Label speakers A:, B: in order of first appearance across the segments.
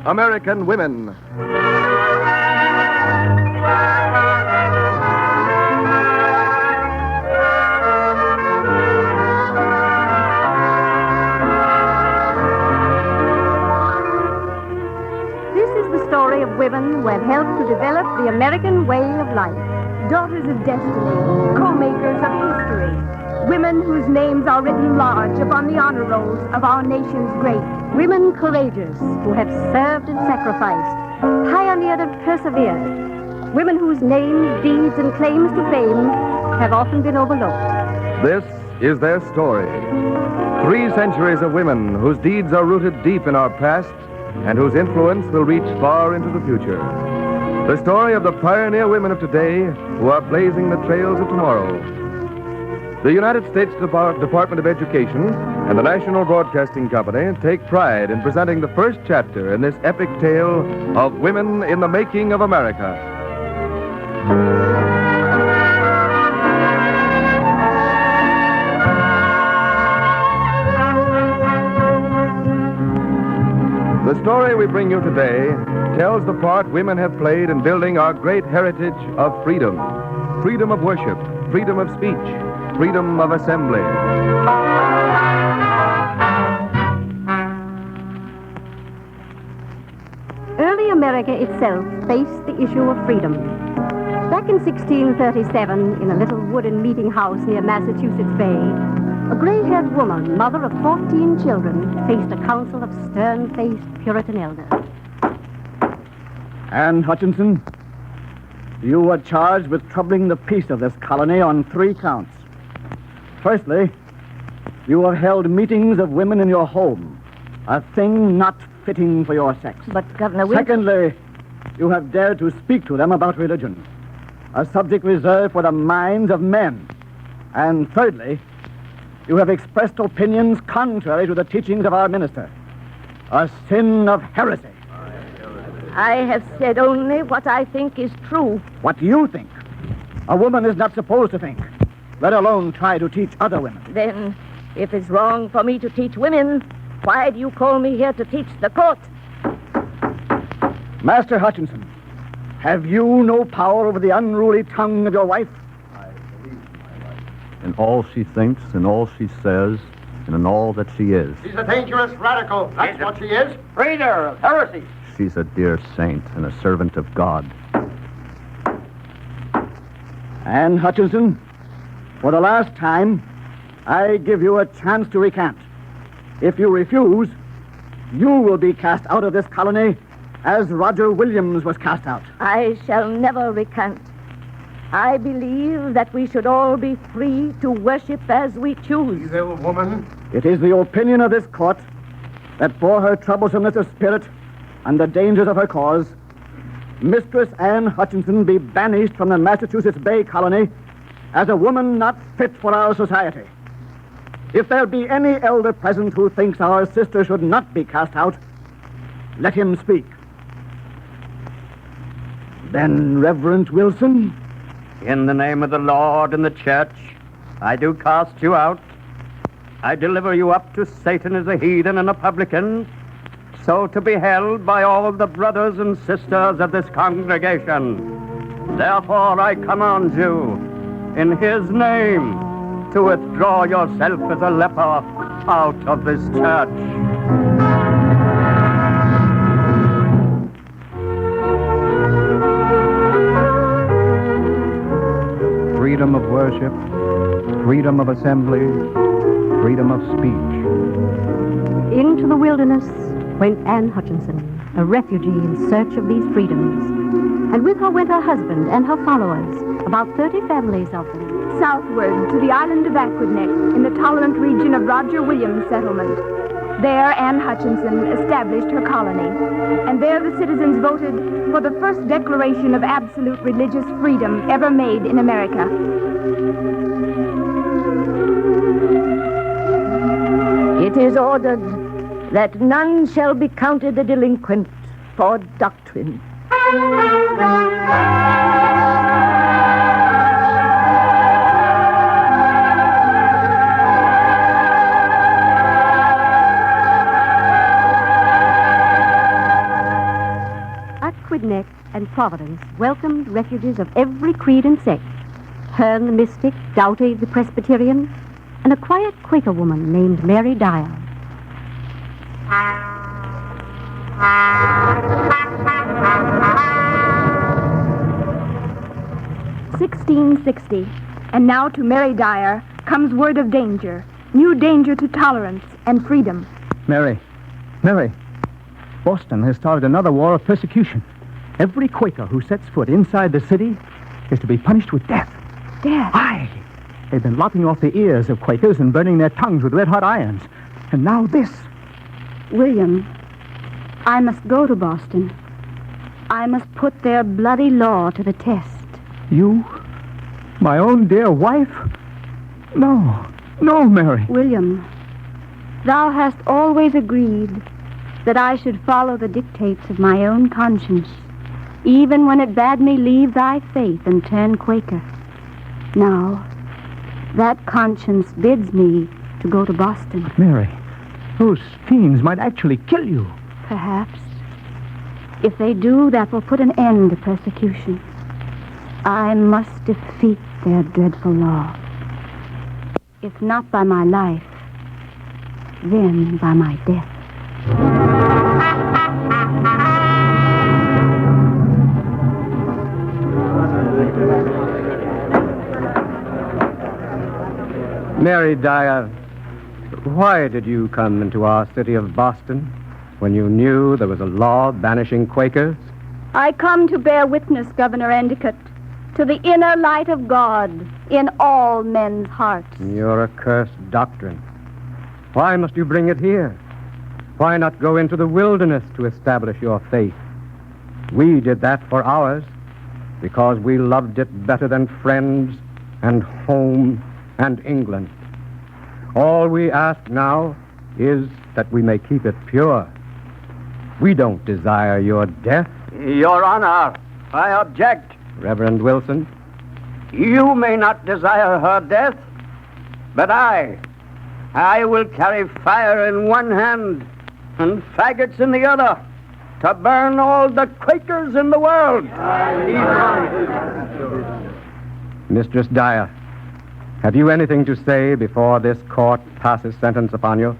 A: American Women.
B: This is the story of women who have helped to develop the American way of life. Daughters of destiny, co-makers of history. Women whose names are written large upon the honor rolls of our nation's great. Women courageous who have served and sacrificed, pioneered and persevered. Women whose names, deeds, and claims to fame have often been overlooked.
A: This is their story. 3 centuries of women whose deeds are rooted deep in our past and whose influence will reach far into the future. The story of the pioneer women of today who are blazing the trails of tomorrow. The United States Department of Education and the National Broadcasting Company take pride in presenting the first chapter in this epic tale of women in the making of America. The story we bring you today tells the part women have played in building our great heritage of freedom. Freedom of worship, freedom of speech, freedom of assembly.
B: Early America itself faced the issue of freedom. Back in 1637, in a little wooden meeting house near Massachusetts Bay, a gray-haired woman, mother of 14 children, faced a council of stern-faced Puritan elders.
C: Anne Hutchinson, you were charged with troubling the peace of this colony on 3 counts. Firstly, you have held meetings of women in your home, a thing not fitting for your sex.
B: But, Governor Wilson...
C: Secondly, you have dared to speak to them about religion, a subject reserved for the minds of men. And thirdly, you have expressed opinions contrary to the teachings of our minister, a sin of heresy.
B: I have said only what I think is true.
C: What you think? A woman is not supposed to think, let alone try to teach other women.
B: Then, if it's wrong for me to teach women, why do you call me here to teach the court?
C: Master Hutchinson, have you no power over the unruly tongue of your wife?
D: In all she thinks, in all she says, and in all that she is.
E: She's a dangerous radical. That's what she is.
C: Breeder of heresy.
D: She's a dear saint and a servant of God.
C: Anne Hutchinson, for the last time, I give you a chance to recant. If you refuse, you will be cast out of this colony as Roger Williams was cast out.
B: I shall never recant. I believe that we should all be free to worship as we choose.
E: Evil woman.
C: It is the opinion of this court that for her troublesomeness of spirit and the dangers of her cause, Mistress Anne Hutchinson be banished from the Massachusetts Bay Colony as a woman not fit for our society. If there be any elder present who thinks our sister should not be cast out, let him speak. Then, Reverend Wilson...
F: In the name of the Lord and the church, I do cast you out. I deliver you up to Satan as a heathen and a publican, so to be held by all the brothers and sisters of this congregation. Therefore I command you, in his name, to withdraw yourself as a leper out of this church.
D: Freedom of worship, freedom of assembly, freedom of speech.
B: Into the wilderness went Anne Hutchinson, a refugee in search of these freedoms. And with her went her husband and her followers, about 30 families of them. Southward to the island of Aquidneck, in the tolerant region of Roger Williams' settlement. There Anne Hutchinson established her colony, and there the citizens voted for the first declaration of absolute religious freedom ever made in America. It is ordered that none shall be counted a delinquent for doctrine. Neck and Providence welcomed refugees of every creed and sect. Hearn the mystic, Doughty the Presbyterian, and a quiet Quaker woman named Mary Dyer.
G: "1660, and now to Mary Dyer comes word of danger, new danger to tolerance and freedom."
D: Mary, Boston has started another war of persecution. Every Quaker who sets foot inside the city is to be punished with death.
G: Death?
D: Aye. They've been lopping off the ears of Quakers and burning their tongues with red-hot irons. And now this.
G: William, I must go to Boston. I must put their bloody law to the test.
D: You? My own dear wife? No, Mary.
G: William, thou hast always agreed that I should follow the dictates of my own conscience, even when it bade me leave thy faith and turn Quaker. Now, that conscience bids me to go to Boston.
D: Mary, those fiends might actually kill you.
G: Perhaps. If they do, that will put an end to persecution. I must defeat their dreadful law. If not by my life, then by my death.
F: Mary Dyer, why did you come into our city of Boston when you knew there was a law banishing Quakers?
G: I come to bear witness, Governor Endicott, to the inner light of God in all men's hearts.
F: Your accursed doctrine. Why must you bring it here? Why not go into the wilderness to establish your faith? We did that for ours because we loved it better than friends and home and England. All we ask now is that we may keep it pure. We don't desire your death.
H: Your Honor, I object.
F: Reverend Wilson.
H: You may not desire her death, but I will carry fire in one hand and faggots in the other to burn all the Quakers in the world.
F: Mistress Dyer, have you anything to say before this court passes sentence upon you?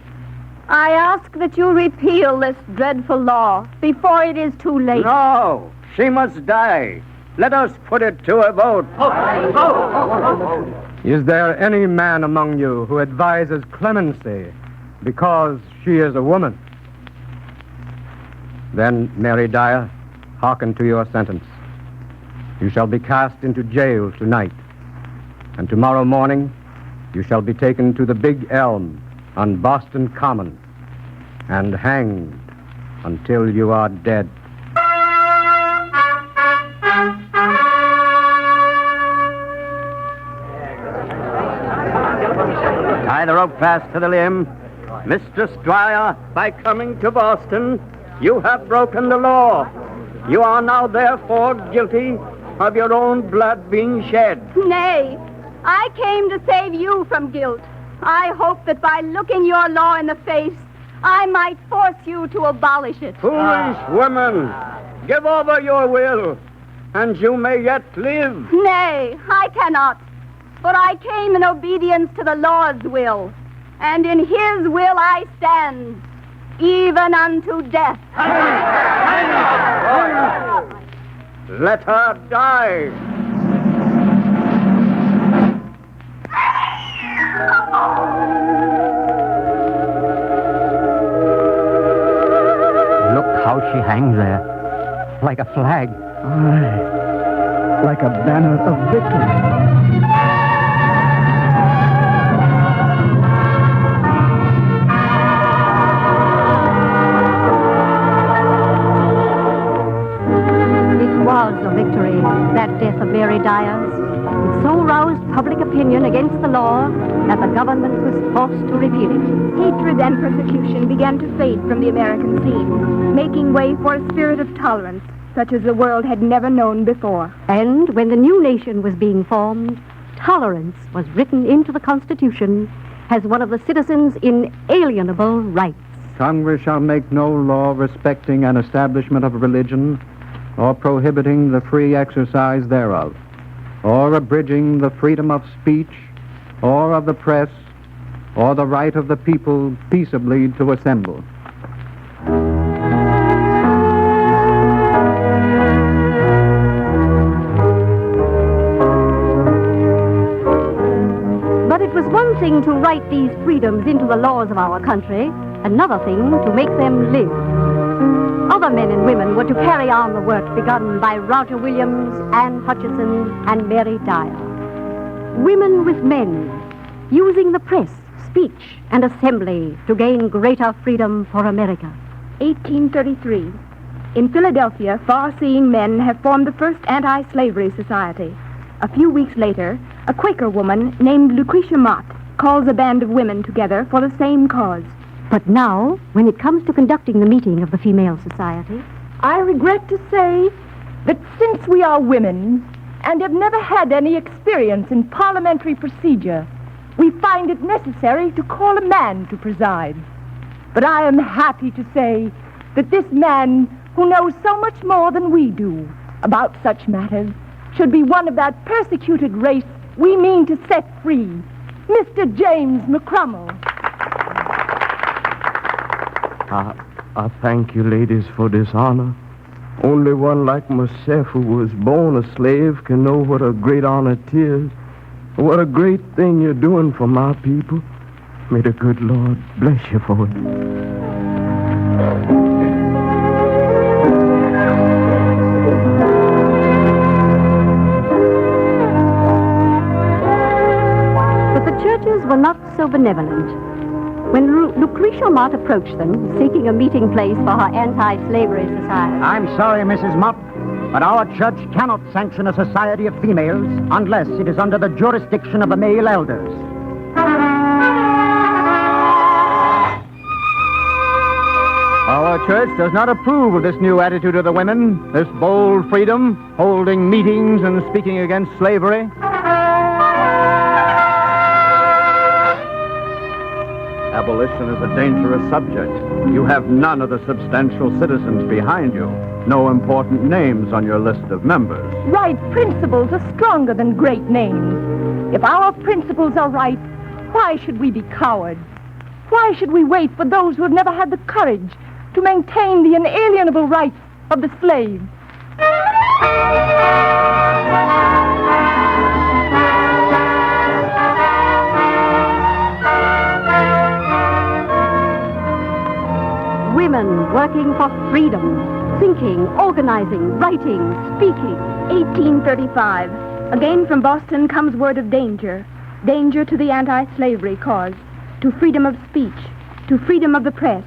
G: I ask that you repeal this dreadful law before it is too late.
H: No, she must die. Let us put it to a vote.
F: Is there any man among you who advises clemency because she is a woman? Then, Mary Dyer, hearken to your sentence. You shall be cast into jail tonight, and tomorrow morning you shall be taken to the Big Elm on Boston Common and hanged until you are dead.
H: Tie the rope fast to the limb. Mr. Dwyer, by coming to Boston, you have broken the law. You are now therefore guilty of your own blood being shed.
G: Nay, I came to save you from guilt. I hope that by looking your law in the face, I might force you to abolish it.
H: Foolish woman, give over your will, and you may yet live.
G: Nay, I cannot. For I came in obedience to the Lord's will, and in his will I stand, even unto death.
H: Let her die.
F: Look how she hangs there, like a flag.
D: Aye, like a banner of victory.
B: Was a victory, that death of Mary Dyer's. It so roused public opinion against the law that the government was forced to repeal it.
G: Hatred and persecution began to fade from the American scene, making way for a spirit of tolerance such as the world had never known before.
B: And when the new nation was being formed, tolerance was written into the Constitution as one of the citizens' inalienable rights.
D: Congress shall make no law respecting an establishment of religion
F: or prohibiting the free exercise thereof, or abridging the freedom of speech, or of the press, or the right of the people peaceably to assemble.
B: But it was one thing to write these freedoms into the laws of our country, another thing to make them live. Other men and women were to carry on the work begun by Roger Williams, Anne Hutchinson, and Mary Dyer. Women with men, using the press, speech, and assembly to gain greater freedom for America.
G: 1833. In Philadelphia, far-seeing men have formed the first anti-slavery society. A few weeks later, a Quaker woman named Lucretia Mott calls a band of women together for the same cause.
B: But now, when it comes to conducting the meeting of the Female Society,
I: I regret to say that since we are women and have never had any experience in parliamentary procedure, we find it necessary to call a man to preside. But I am happy to say that this man, who knows so much more than we do about such matters, should be one of that persecuted race we mean to set free, Mr. James McCrummell.
J: I thank you, ladies, for this honor. Only one like myself who was born a slave can know what a great honor it is. What a great thing you're doing for my people. May the good Lord bless you for it.
B: But the churches were not so benevolent. When Lucretia Mott approached them, seeking a meeting place for her anti-slavery society.
C: I'm sorry, Mrs. Mott, but our church cannot sanction a society of females unless it is under the jurisdiction of the male elders.
D: Our church does not approve of this new attitude of the women, this bold freedom, holding meetings and speaking against slavery.
F: Abolition is a dangerous subject. You have none of the substantial citizens behind you. No important names on your list of members.
I: Right principles are stronger than great names. If our principles are right, why should we be cowards? Why should we wait for those who have never had the courage to maintain the inalienable rights of the slave?
B: Women working for freedom, thinking, organizing, writing, speaking.
G: 1835. Again from Boston comes word of danger. Danger to the anti-slavery cause, to freedom of speech, to freedom of the press.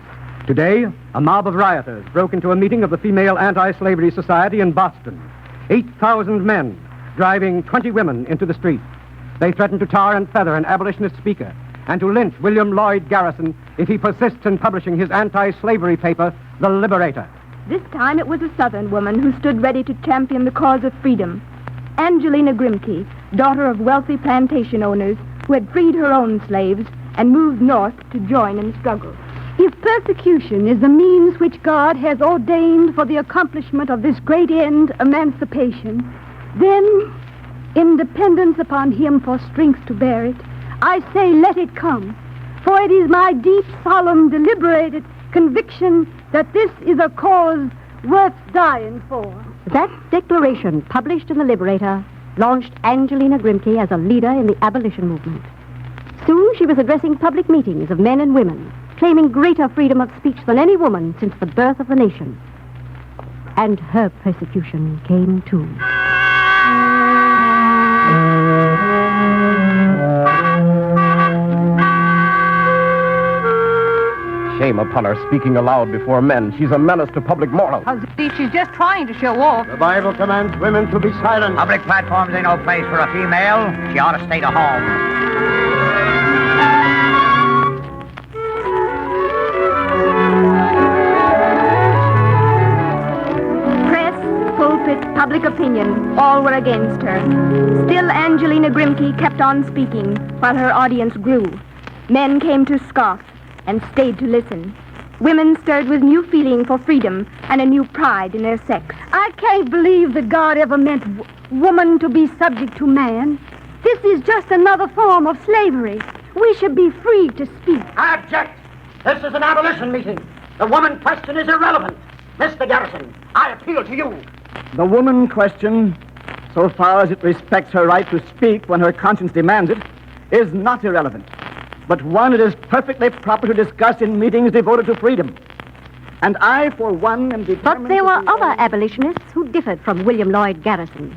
F: Today, a mob of rioters broke into a meeting of the Female Anti-Slavery Society in Boston. 8,000 men driving 20 women into the street. They threatened to tar and feather an abolitionist speaker and to lynch William Lloyd Garrison if he persists in publishing his anti-slavery paper, The Liberator.
G: This time it was a Southern woman who stood ready to champion the cause of freedom. Angelina Grimke, daughter of wealthy plantation owners who had freed her own slaves and moved north to join in the struggle.
B: If persecution is the means which God has ordained for the accomplishment of this great end, emancipation, then, in dependence upon him for strength to bear it, I say let it come, for it is my deep, solemn, deliberated conviction that this is a cause worth dying for. That declaration, published in the Liberator, launched Angelina Grimke as a leader in the abolition movement. Soon she was addressing public meetings of men and women, claiming greater freedom of speech than any woman since the birth of the nation. And her persecution came too.
A: Shame upon her speaking aloud before men. She's a menace to public morals.
I: She's just trying to show off.
E: The Bible commands women to be silent.
H: Public platforms ain't no place for a female. She ought to stay to home.
G: Press, pulpit, public opinion, all were against her. Still, Angelina Grimke kept on speaking while her audience grew. Men came to scoff and stayed to listen. women stirred with new feeling for freedom and a new pride in their sex.
B: I can't believe that God ever meant woman to be subject to man. This is just another form of slavery. We should be free to speak.
E: I object. This is an abolition meeting. The woman question is irrelevant. Mr. Garrison, I appeal to you.
C: The woman question, so far as it respects her right to speak when her conscience demands it, is not irrelevant, but one it is perfectly proper to discuss in meetings devoted to freedom. And I, for one, am determined...
B: But there were other abolitionists who differed from William Lloyd Garrison.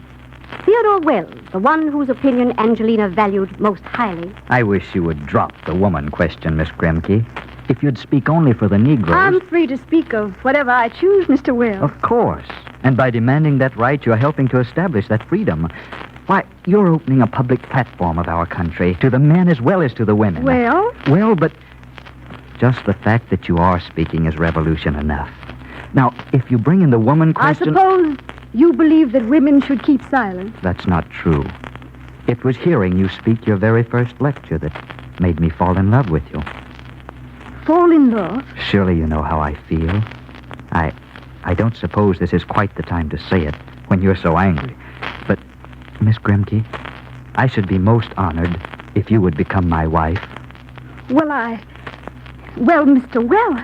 B: Theodore Wells, the one whose opinion Angelina valued most highly.
K: I wish you would drop the woman question, Miss Grimke. If you'd speak only for the Negroes...
B: I'm free to speak of whatever I choose, Mr. Wells.
K: Of course. And by demanding that right, you're helping to establish that freedom. Why, you're opening a public platform of our country to the men as well as to the women.
B: Well,
K: but just the fact that you are speaking is revolution enough. Now, if you bring in the woman question...
B: I suppose you believe that women should keep silent.
K: That's not true. It was hearing you speak your very first lecture that made me fall in love with you.
B: Fall in love?
K: Surely you know how I feel. I don't suppose this is quite the time to say it when you're so angry. But, Miss Grimke, I should be most honored if you would become my wife.
B: Well, Mr. Well,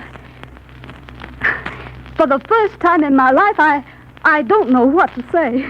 B: for the first time in my life, I don't know what to say.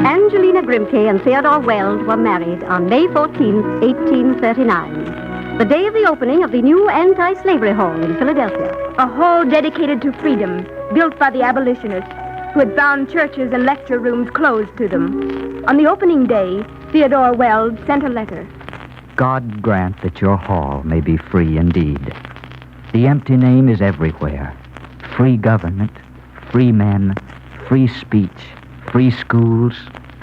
B: Angelina Grimke and Theodore Wells were married on May 14, 1839, the day of the opening of the new anti-slavery hall in Philadelphia.
G: A hall dedicated to freedom, built by the abolitionists, who had found churches and lecture rooms closed to them. On the opening day, Theodore Wells sent a letter.
K: God grant that your hall may be free indeed. The empty name is everywhere. Free government, free men, free speech, free schools,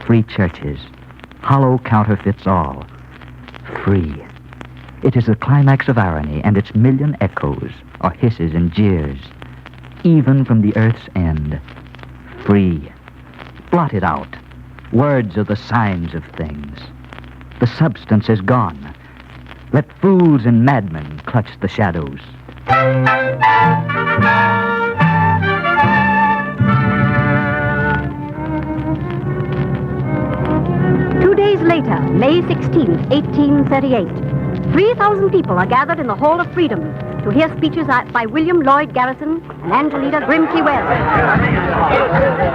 K: free churches. Hollow counterfeits all. Free. It is the climax of irony, and its million echoes are hisses and jeers. Even from the earth's end. Free. Blot it out. Words are the signs of things. The substance is gone. Let fools and madmen clutch the shadows.
B: 2 days later, May 16, 1838, 3,000 people are gathered in the Hall of Freedom to hear speeches by William Lloyd Garrison and Angelina Grimke Wells.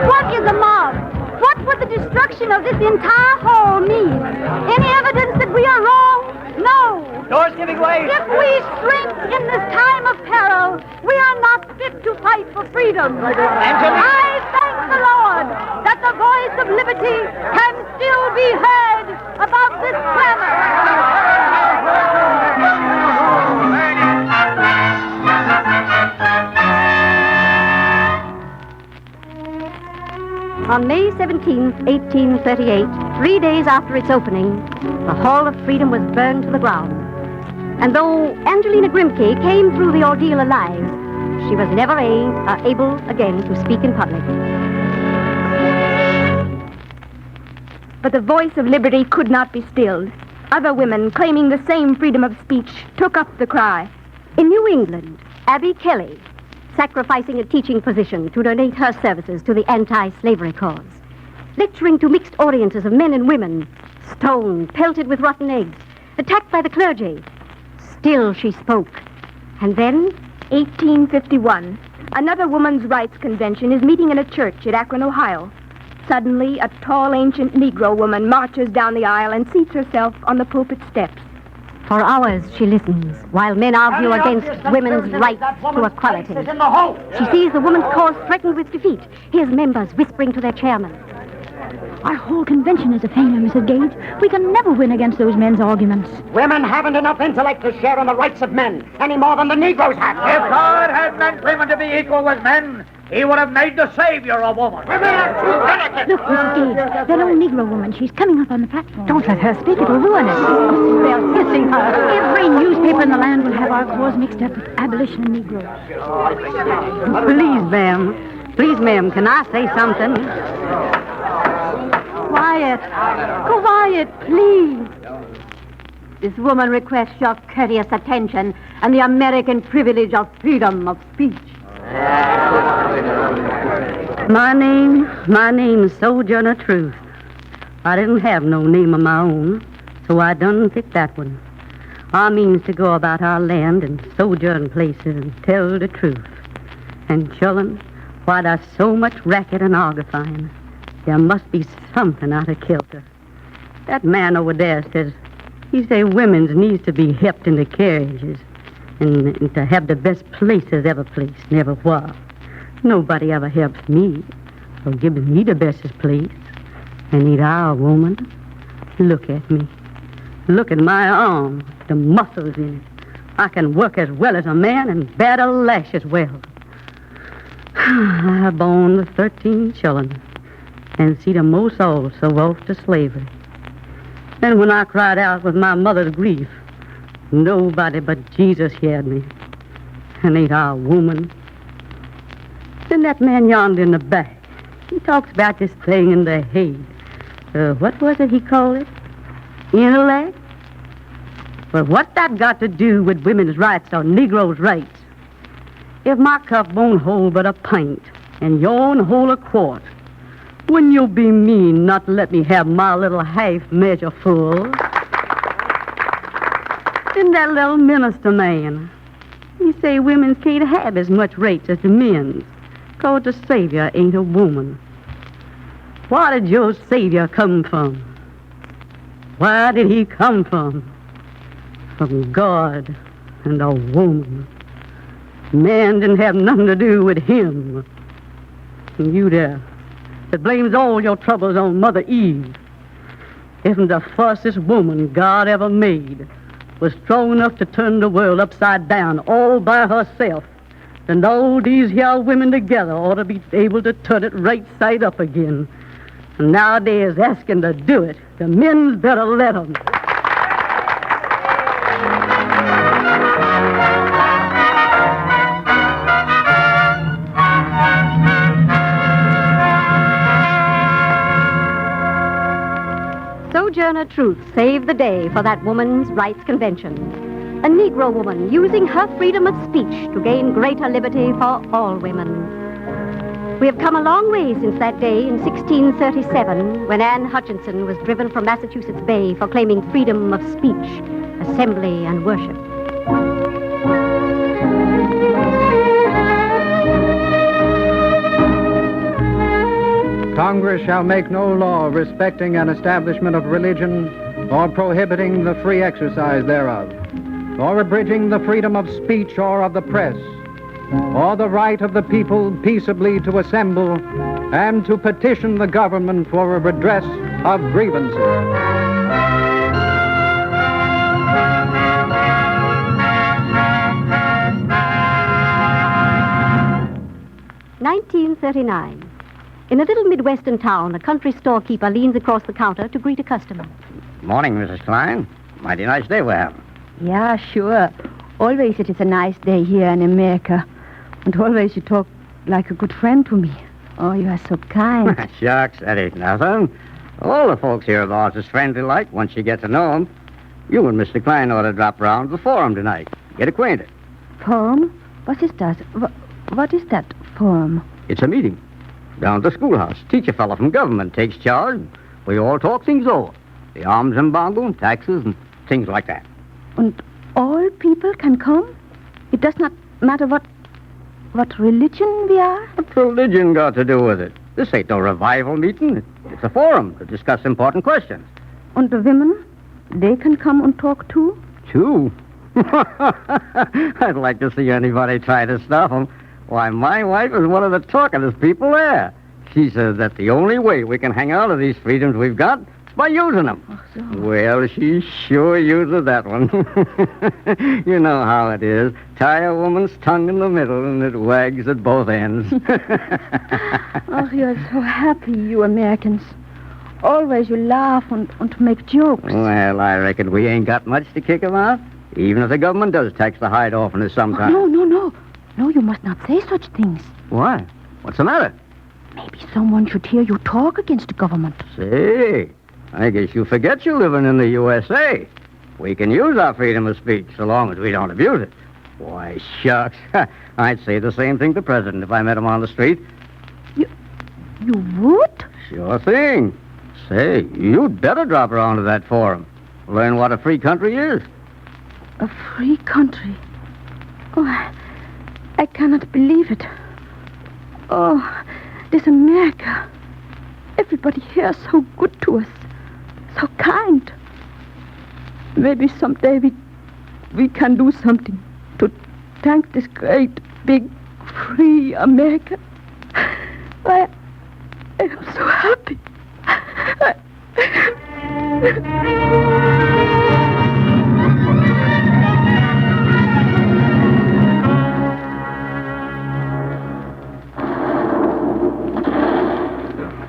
B: What is a mob? What would the destruction of this entire hall mean? Any evidence that we are wrong? No.
H: Doors giving way.
B: If we shrink in this time of peril, we are not fit to fight for freedom. I thank the Lord that the voice of liberty can still be heard above this On May 17, 1838, 3 days after its opening, the Hall of Freedom was burned to the ground. And though Angelina Grimke came through the ordeal alive, she was never able again to speak in public.
G: But the voice of liberty could not be stilled. Other women claiming the same freedom of speech took up the cry.
B: In New England, Abby Kelly, sacrificing a teaching position to donate her services to the anti-slavery cause, lecturing to mixed audiences of men and women, stoned, pelted with rotten eggs, attacked by the clergy. Still she spoke. And then,
G: 1851, another women's rights convention is meeting in a church at Akron, Ohio. Suddenly, a tall, ancient Negro woman marches down the aisle and seats herself on the pulpit steps.
B: For hours she listens, while men argue against women's right to equality. She sees the woman's cause threatened with defeat, hears members whispering to their chairman.
L: Our whole convention is a failure, Mrs. Gage. We can never win against those men's arguments.
E: Women haven't enough intellect to share in the rights of men, any more than the Negroes have.
H: If God had meant women to be equal with men, he would have made the Savior a woman.
E: Women are too delicate.
L: Look, Mrs. Gage, that old Negro woman, she's coming up on the platform.
B: Don't let her speak, it'll ruin us. They're hissing her.
L: Every newspaper in the land will have our cause mixed up with abolition and Negroes.
B: Please, ma'am, can I say something? Quiet. Quiet, please. This woman requests your courteous attention and the American privilege of freedom of speech.
M: My name's Sojourner Truth. I didn't have no name of my own, so I done picked that one. I means to go about our land and sojourn places and tell the truth. And children, why there's so much racket and argufying, there must be something out of kilter. That man over there says, he say women's needs to be helped into carriages and to have the best places ever placed, never where. Nobody ever helps me or gives me the bestest place. And need our woman. Look at me. Look at my arm, the muscles in it. I can work as well as a man and bear the lash as well. I born the 13 children and see them most all so off to slavery. And when I cried out with my mother's grief, nobody but Jesus heard me. And ain't our woman. Then that man yonder in the back, he talks about this thing in the head. What was it he called it? Intellect? Well, what that got to do with women's rights or Negroes' rights? If my cup won't hold but a pint and your'n hold a quart, wouldn't you be mean not to let me have my little half measure full? Then that little minister man, he say women can't have as much rights as the men's, 'cause the Savior ain't a woman. Where did your Savior come from? Where did he come from? From God and a woman. Man didn't have nothing to do with him. And you there, that blames all your troubles on Mother Eve. Isn't the fastest woman God ever made was strong enough to turn the world upside down all by herself, then all these here women together ought to be able to turn it right side up again. And nowadays, asking to do it, the men's better let 'em.
B: Sojourner Truth saved the day for that woman's rights convention. A Negro woman using her freedom of speech to gain greater liberty for all women. We have come a long way since that day in 1637 when Anne Hutchinson was driven from Massachusetts Bay for claiming freedom of speech, assembly, and worship.
D: Congress shall make no law respecting an establishment of religion or prohibiting the free exercise thereof, or abridging the freedom of speech or of the press, or the right of the people peaceably to assemble and to petition the government for a redress of grievances.
B: 1939. In a little Midwestern town, a country storekeeper leans across the counter to greet a customer.
H: Morning, Mrs. Klein. Mighty nice day we're having.
I: Yeah, sure. Always it is a nice day here in America. And always you talk like a good friend to me. Oh, you are so kind.
H: Shucks, that ain't nothing. All the folks here of ours is friendly like once you get to know them. You and Mr. Klein ought to drop round to the forum tonight. Get acquainted.
I: Forum? What is that? What is that, forum?
H: It's a meeting. Down at the schoolhouse. Teacher fella from government takes charge. We all talk things over. The arms embargo and taxes and things like that.
I: And all people can come? It does not matter what religion we are?
H: What's religion got to do with it? This ain't no revival meeting. It's a forum to discuss important questions.
I: And the women? They can come and talk too?
H: Too? I'd like to see anybody try to stop them. Why, my wife is one of the talkingest people there. She says that the only way we can hang out of these freedoms we've got is by using them.
I: Oh, so.
H: Well, she sure uses that one. You know how it is. Tie a woman's tongue in the middle and it wags at both ends.
I: Oh, you're so happy, you Americans. Always you laugh and make jokes.
H: Well, I reckon we ain't got much to kick 'em out. Even if the government does tax the hide off in us sometime.
I: Oh, no. No, you must not say such things.
H: Why? What's the matter?
L: Maybe someone should hear you talk against the government.
H: Say, I guess you forget you're living in the USA. We can use our freedom of speech so long as we don't abuse it. Why, shucks. I'd say the same thing to the president if I met him on the street.
L: You would?
H: Sure thing. Say, you'd better drop around to that forum. Learn what a free country is.
L: A free country? Oh, I cannot believe it. Oh, this America. Everybody here is so good to us. So kind. Maybe someday we can do something to thank this great, big, free America. I am so happy.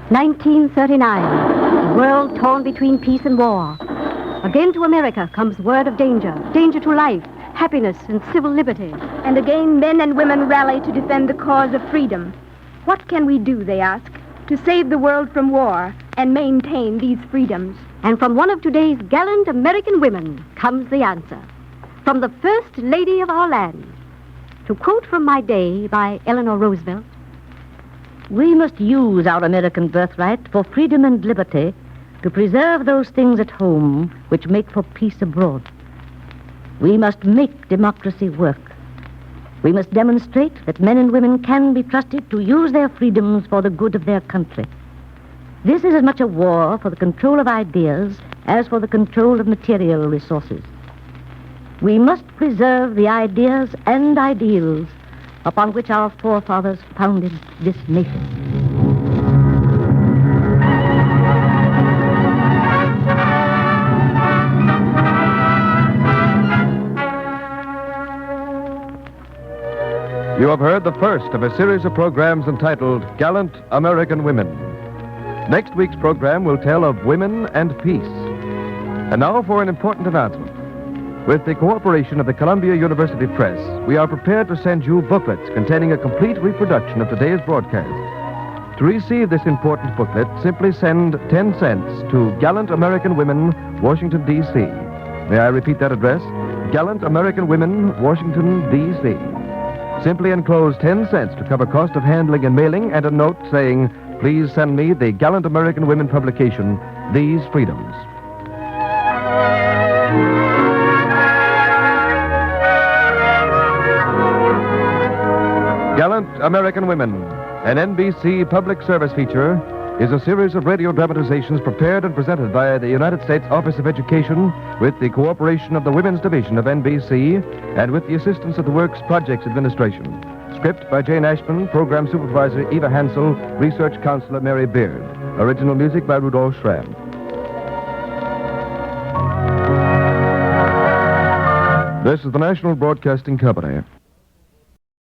B: 1939, the world torn between peace and war. Again to America comes word of danger, danger to life, happiness, and civil liberty.
G: And again men and women rally to defend the cause of freedom. What can we do, they ask, to save the world from war and maintain these freedoms?
B: And from one of today's gallant American women comes the answer. From the First Lady of our land. To quote from My Day by Eleanor Roosevelt,
N: "We must use our American birthright for freedom and liberty to preserve those things at home which make for peace abroad. We must make democracy work. We must demonstrate that men and women can be trusted to use their freedoms for the good of their country. This is as much a war for the control of ideas as for the control of material resources. We must preserve the ideas and ideals upon which our forefathers founded this nation."
A: You have heard the first of a series of programs entitled Gallant American Women. Next week's program will tell of women and peace. And now for an important announcement. With the cooperation of the Columbia University Press, we are prepared to send you booklets containing a complete reproduction of today's broadcast. To receive this important booklet, simply send 10 cents to Gallant American Women, Washington, D.C. May I repeat that address? Gallant American Women, Washington, D.C. Simply enclose 10 cents to cover cost of handling and mailing and a note saying, "Please send me the Gallant American Women publication, These Freedoms." Gallant American Women, an NBC public service feature, is a series of radio dramatizations prepared and presented by the United States Office of Education with the cooperation of the Women's Division of NBC and with the assistance of the Works Projects Administration. Script by Jane Ashman, Program Supervisor Eva Hansel, Research Counselor Mary Beard. Original music by Rudolph Schramm. This is the National Broadcasting Company.